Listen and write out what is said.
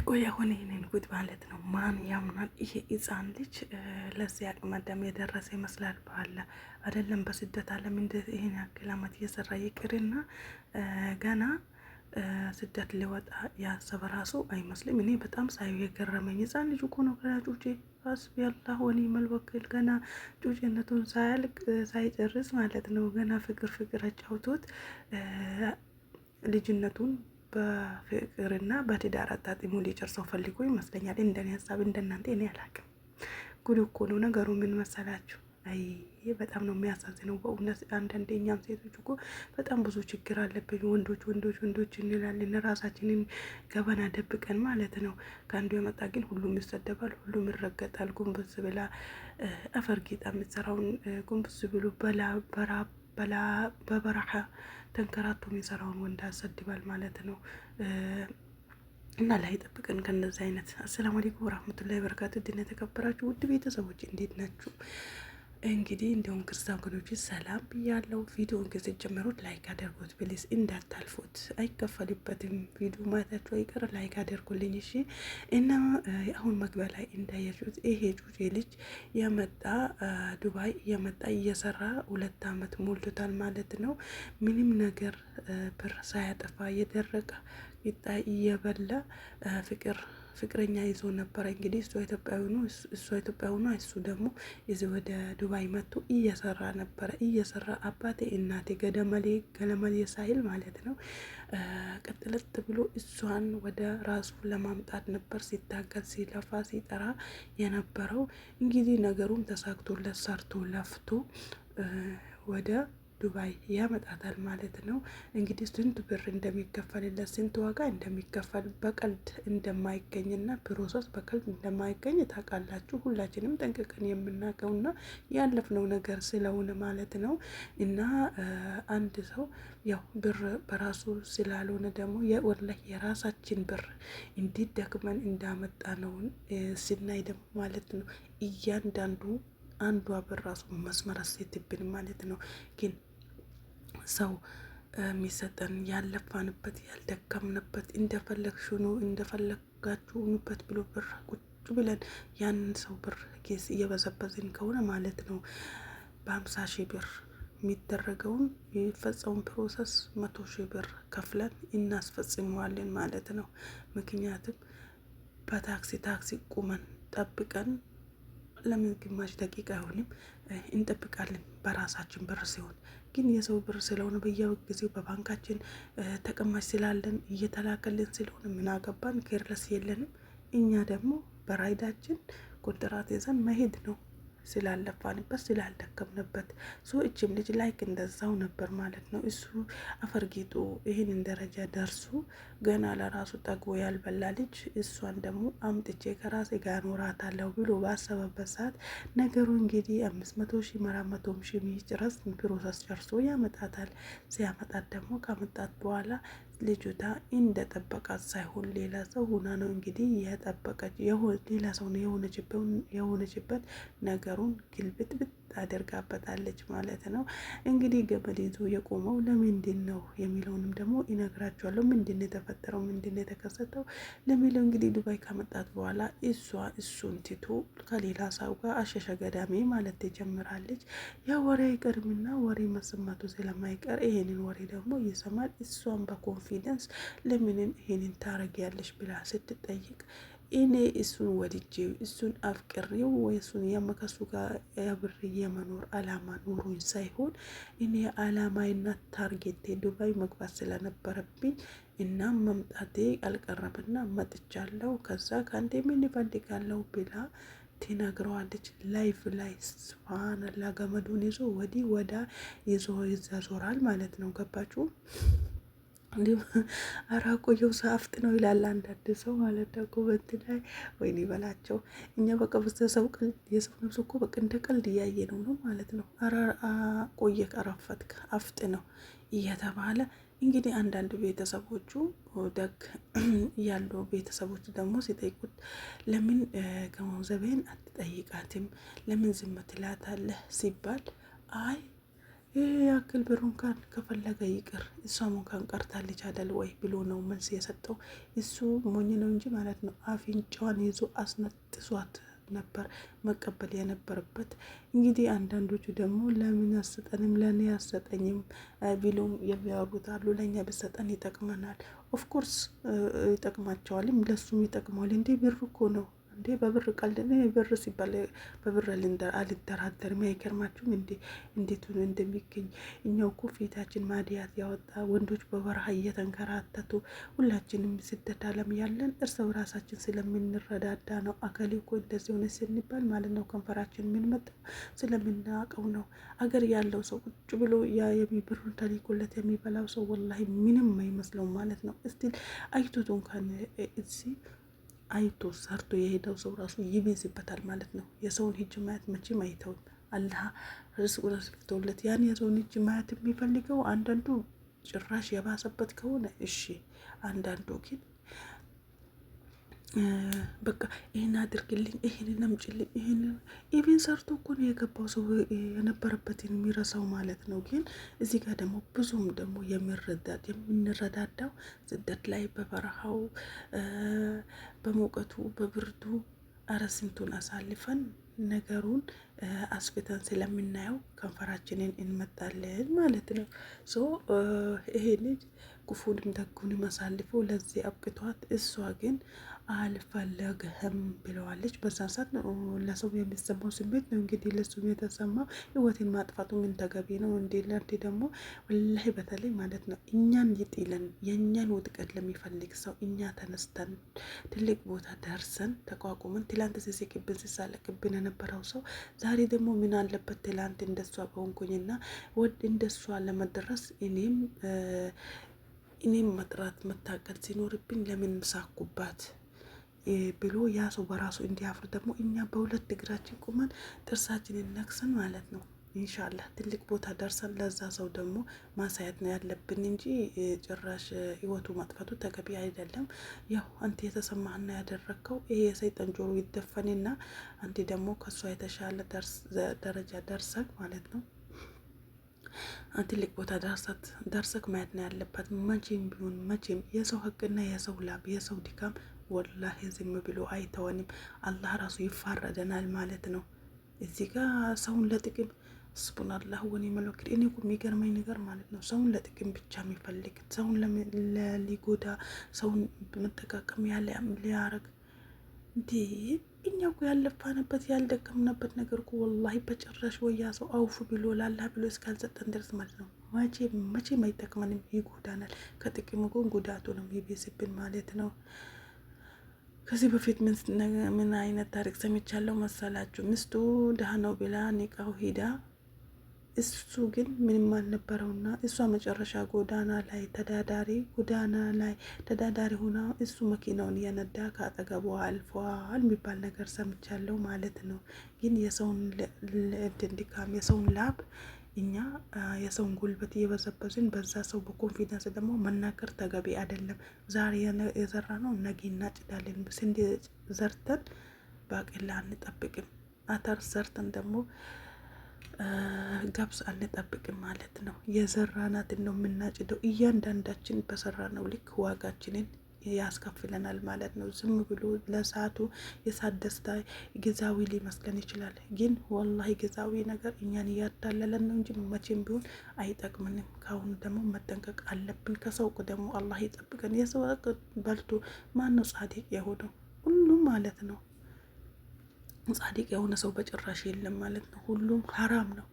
ቆይ አሁን ይህንን ጉድ ማለት ነው ማን ያምናል? ይሄ ሕፃን ልጅ ለዚህ አቅመ አዳም የደረሰ ይመስላል። ባለ አይደለም በስደት ዓለም እንደ ይህን ያክል ዓመት እየሰራ ይቅርና ገና ስደት ሊወጣ ያሰበ ራሱ አይመስልም። እኔ በጣም ሳዩ የገረመኝ ሕፃን ልጅ እኮ ነው። ገና ጩጬ ሀስቢ አላህ ወኒዕመል ወኪል ገና ጩጬነቱን ሳያልቅ ሳይጨርስ ማለት ነው። ገና ፍቅር ፍቅር አጫውቶት ልጅነቱን በፍቅርና በትዳር አጣጥሞ ሊጨርሰው ፈልጎ ይመስለኛል። እንደኔ ሀሳብ እንደናንተ እኔ አላቅም። ጉድ እኮ ነው ነገሩ። ምን መሰላችሁ? አይ በጣም ነው የሚያሳዝነው በእውነት። አንዳንዴ እኛም ሴቶች እኮ በጣም ብዙ ችግር አለብን። ወንዶች እንላለን ራሳችንን ገበና ደብቀን ማለት ነው። ከአንዱ የመጣ ግን ሁሉም ይሰደባል፣ ሁሉም ይረገጣል። ጉንብስ ብላ አፈር ጌጣ የምትሰራውን ጉንብስ ብሎ በበረሃ ተንከራቶ የሚሰራውን ወንድ ያሰድባል ማለት ነው። እና ላይ ጠብቀን ከነዚህ አይነት። አሰላሙ አለይኩም ወራህመቱላሂ ወበረካቱ። ድና የተከበራችሁ ውድ ቤተሰቦች እንዴት ናችሁ? እንግዲህ እንዲሁም ክርስቲያን ወገኖች ሰላም ብያለው። ቪዲዮውን ጊዜ ጀመሩት ላይክ አድርጉት ፕሊዝ፣ እንዳታልፉት፣ አይከፈልበትም። ቪዲዮ ማየታችሁ አይቀር ላይክ አድርጉልኝ እሺ። እና አሁን መግቢያ ላይ እንዳያችሁት ይሄ ጩጬ ልጅ የመጣ ዱባይ የመጣ እየሰራ 2 አመት ሞልቶታል ማለት ነው። ምንም ነገር ብር ሳያጠፋ የደረቀ ቂጣ እየበላ ፍቅረኛ ይዞ ነበረ። እንግዲህ እሷ ኢትዮጵያዊ ነው፣ እሱ ደግሞ እዚህ ወደ ዱባይ መጥቶ እየሰራ ነበረ። እየሰራ አባቴ እናቴ ገለመሌ ሳይል ማለት ነው። ቀጥለጥ ብሎ እሷን ወደ ራሱ ለማምጣት ነበር ሲታገል ሲለፋ ሲጠራ የነበረው። እንግዲህ ነገሩም ተሳክቶለት ሰርቶ ለፍቶ ወደ ዱባይ ያመጣታል ማለት ነው። እንግዲህ ስንት ብር እንደሚከፈልለት ስንት ዋጋ እንደሚከፈል በቀልድ እንደማይገኝና ፕሮሰስ በቀልድ እንደማይገኝ ታውቃላችሁ። ሁላችንም ጠንቅቀን የምናውቀውና ያለፍነው ነገር ስለሆነ ማለት ነው። እና አንድ ሰው ያው ብር በራሱ ስላልሆነ ደግሞ ወላሂ የራሳችን ብር እንዲህ ደክመን እንዳመጣ ነው ስናይ ደግሞ ማለት ነው እያንዳንዱ አንዷ ብር ራሱ መስመር አስይትብን ማለት ነው። ግን ሰው የሚሰጠን ያለፋንበት ያልደከምንበት እንደፈለጋችሁ ሁኑበት ብሎ ብር ቁጭ ብለን ያንን ሰው ብር ኬስ እየበዘበዝን ከሆነ ማለት ነው በ50,000 ብር የሚደረገውን የሚፈጸውን ፕሮሰስ 100,000 ብር ከፍለን እናስፈጽመዋለን ማለት ነው። ምክንያቱም በታክሲ ቁመን ጠብቀን ለምን ግማሽ ደቂቃ አይሆንም እንጠብቃለን። በራሳችን ብር ሲሆን ግን የሰው ብር ስለሆነ በየጊዜው በባንካችን ተቀማጭ ስላለን እየተላከልን ስለሆነ ምን አገባን፣ ኬርለስ የለንም። እኛ ደግሞ በራይዳችን ኮንትራት ይዘን መሄድ ነው ስላለፋንበት ስላልደከምንበት። እችም ልጅ ላይክ እንደዛው ነበር ማለት ነው። እሱ አፈርጌጡ ይህንን ደረጃ ደርሶ ገና ለራሱ ጠግቦ ያልበላ ልጅ እሷን ደግሞ አምጥቼ ከራሴ ጋር ኖራታለሁ ብሎ ባሰበበት ሰዓት ነገሩ እንግዲህ 500,000 400,000 የሚጨርስ ፕሮሰስ ጨርሶ ያመጣታል። ሲያመጣት ደግሞ ከመጣት በኋላ ልጅቷ እንደ ጠበቃት ሳይሆን ሌላ ሰው ሆና ነው እንግዲህ የጠበቀች ሌላ ሰው ነው የሆነችበት። ነገሩን ግልብጥብጥ አደርጋበታለች ማለት ነው። እንግዲህ ገመድ ይዞ የቆመው ለምንድን ነው የሚለውንም ደግሞ ይነግራቸዋለሁ። ምንድን ነው የተፈጠረው፣ ምንድን ነው የተከሰተው ለሚለው እንግዲህ ዱባይ ከመጣት በኋላ እሱን ትቶ ከሌላ ሰው ጋር አሸሸ ገዳሜ ማለት ትጀምራለች። ያ ወሬ አይቀርምና ወሬ መሰማቱ ስለማይቀር ይሄንን ወሬ ደግሞ ይሰማል። እሷን በኮንፊደንስ ለምንም ይሄንን ታረጊያለሽ ብላ ስትጠይቅ እኔ እሱን ወድጄ እሱን አፍቅሬው ወይ እሱን የመከሱ ጋር አብሬ የመኖር አላማ ኑሮኝ ሳይሆን እኔ አላማይና ታርጌቴ ዱባይ መግባት ስለነበረብኝ እና መምጣቴ አልቀረምና መጥቻለሁ። ከዛ ከአንዴ ምን ይፈልጋለሁ ብላ ትነግረዋለች። ላይፍ ላይ ስፋንላ ገመዱን ይዞ ወዲህ ወዳ ይዞ ይዛዞራል ማለት ነው። ገባችሁ? አራቆየው ሳፍጥ ነው ይላል አንዳንድ ሰው ማለት ነው። ኮመንት ላይ ወይኔ በላቸው። እኛ በቃ በሰው ቀልድ የሰው ነፍስ እኮ በቃ እንደ ቀልድ እያየ ነው ማለት ነው። ቆየ ቀረፈትክ አፍጥ ነው እየተባለ እንግዲህ አንዳንድ ቤተሰቦቹ ደግ ያሉ ቤተሰቦች ደግሞ ሲጠይቁት ለምን ገንዘቤን አትጠይቃትም፣ ለምን ዝም ትላታለህ ሲባል አይ ይህ ያክል ብሩን ካን ከፈለገ ይቅር፣ እሷም እንኳን ቀርታለች አይደል ወይ ብሎ ነው መልስ የሰጠው። እሱ ሞኝ ነው እንጂ ማለት ነው አፍንጫዋን ይዞ አስነጥሷት ነበር መቀበል የነበረበት። እንግዲህ አንዳንዶቹ ደግሞ ለምን ያሰጠንም ለእኔ ያሰጠኝም ቢሉም የሚያወሩት አሉ። ለእኛ ብሰጠን ይጠቅመናል። ኦፍኮርስ ይጠቅማቸዋልም፣ ለሱም ይጠቅመዋል። እንዲህ ብር እኮ ነው እንዴ! በብር ቀልድ ነው? ብር ሲባል በብር አልደራደርም። አይገርማችሁም እንዴ እንዴት ሆኖ እንደሚገኝ? እኛው እኮ ፊታችን ማዲያት ያወጣ ወንዶች በበረሃ እየተንከራተቱ ሁላችንም ስደት አለም ያለን እርስ በራሳችን ስለምንረዳዳ ነው። አከሌ እኮ እንደዚህ ሆነ ስንባል ማለት ነው ከንፈራችን የምንመጣው ስለምናውቀው ነው። አገር ያለው ሰው ቁጭ ብሎ ያ ብሩን ተልኮለት የሚበላው ሰው ወላሂ ምንም አይመስለው ማለት ነው። እስቲል አይቶት እንኳን እዚህ አይቶ ሰርቶ የሄደው ሰው ራሱ ይቤዝበታል ማለት ነው። የሰውን እጅ ማየት መቼም አይተውም። አላህ ርዝቁን አስፍቶለት ያን የሰውን እጅ ማየት የሚፈልገው አንዳንዱ ጭራሽ የባሰበት ከሆነ እሺ፣ አንዳንዱ ግን በቃ ይህን አድርግልኝ፣ ይህንን አምጪልኝ፣ ይህንን ኢቪን ሰርቶ እኮ ነው የገባው ሰው የነበረበትን የሚረሳው ማለት ነው። ግን እዚህ ጋር ደግሞ ብዙም ደግሞ የምንረዳዳው ስደት ላይ በበረሃው በሙቀቱ በብርዱ አረ ስንቱን አሳልፈን ነገሩን አስፍተን ስለምናየው ከንፈራችንን እንመጣለን ማለት ነው። ሶ ይሄ ልጅ ክፉንም ደጉንም አሳልፎ ለዚህ አብቅቷት፣ እሷ ግን አልፈለግህም ብለዋለች። በዛ ሰዓት ለሰው የሚሰማው ስሜት ነው እንግዲህ ለሱም የተሰማው። ህይወትን ማጥፋቱ ምን ተገቢ ነው እንዴ? ለአንዴ ደግሞ ወላሂ በተለይ ማለት ነው እኛን ይጥለን የእኛን ውድቀት ለሚፈልግ ሰው እኛ ተነስተን ትልቅ ቦታ ደርሰን ተቋቁመን ትላንት ሲስቅብን ሲሳለቅብን የነበረው ሰው ዛሬ ደግሞ ምን አለበት ትላንት እንደሷ በሆንኩኝና እንደሷ ለመድረስ እኔም መጥራት መታቀድ ሲኖርብኝ ለምን ሳኩባት ብሎ ያ ሰው በራሱ እንዲያፍር ደግሞ እኛ በሁለት እግራችን ቁመን ጥርሳችንን ነክሰን ማለት ነው ኢንሻአላህ ትልቅ ቦታ ደርሰን ለዛ ሰው ደግሞ ማሳየት ነው ያለብን እንጂ ጭራሽ ህይወቱ ማጥፋቱ ተገቢ አይደለም። ያው አንተ የተሰማህና ያደረግከው ይሄ የሰይጣን ጆሮ ይደፈንና አንተ ደግሞ ከሷ የተሻለ ደረጃ ደርሰክ ማለት ነው ትልቅ ቦታ ደርሰክ ማየት ነው ያለባት። መቼም ቢሆን መቼም የሰው ሀቅና የሰው ላብ የሰው ድካም ወላሂ ዝም ብሎ አይተወንም። አላህ ራሱ ይፋረደናል ማለት ነው። እዚህ ጋር ሰውን ለጥቅም ስቡናላህ ወኒዕመል ወኪል። እኔ እኮ የሚገርመኝ ነገር ማለት ነው ሰውን ለጥቅም ብቻ የሚፈልግ ሰውን ሊጎዳ ሰውን መጠቃቀም ሊያረግ እንዴ! እኛ እኮ ያለፋንበት ያልደከምንበት ነገር እኮ ወላሂ በጭራሽ ወያ ሰው አውፉ ብሎ ላላ ብሎ እስካልሰጠን ድረስ ማለት ነው መቼም አይጠቅመንም፣ ይጎዳናል። ከጥቅሙ ጎን ጉዳቱ ነው የሚቤስብን ማለት ነው። ከዚህ በፊት ምን አይነት ታሪክ ሰምቻለሁ መሰላችሁ? ሚስቱ ደሃ ነው ብላ ኒቃው ሂዳ እሱ ግን ምንም አልነበረውና እሷ መጨረሻ ጎዳና ላይ ተዳዳሪ ሆና እሱ መኪናውን እየነዳ ከአጠገቧ አልፏል የሚባል ነገር ሰምቻለሁ ማለት ነው። ግን የሰውን ድካም የሰውን ላብ እኛ የሰውን ጉልበት እየበዘበዝን በዛ ሰው በኮንፊደንስ ደግሞ መናገር ተገቢ አይደለም። ዛሬ የዘራ ነው ነገ እናጭዳለን። ስንዴ ዘርተን ባቄላ አንጠብቅም። አተር ዘርተን ደግሞ ገብስ አንጠብቅም ማለት ነው። የዘራናትን ነው የምናጭደው። እያንዳንዳችን በሰራነው ልክ ዋጋችንን ያስከፍለናል ማለት ነው። ዝም ብሎ ለሰዓቱ የሳት ደስታ ጊዜያዊ ሊመስለን ይችላል። ግን ወላሂ ጊዜያዊ ነገር እኛን እያዳለለን ነው እንጂ መቼም ቢሆን አይጠቅምንም። ካሁኑ ደግሞ መጠንቀቅ አለብን። ከሰው ደግሞ አላህ ይጠብቀን። የሰው በልቶ ማን ነው ጻድቅ የሆነው? ሁሉም ማለት ነው ጻድቅ የሆነ ሰው በጭራሽ የለም ማለት ነው። ሁሉም ሀራም ነው።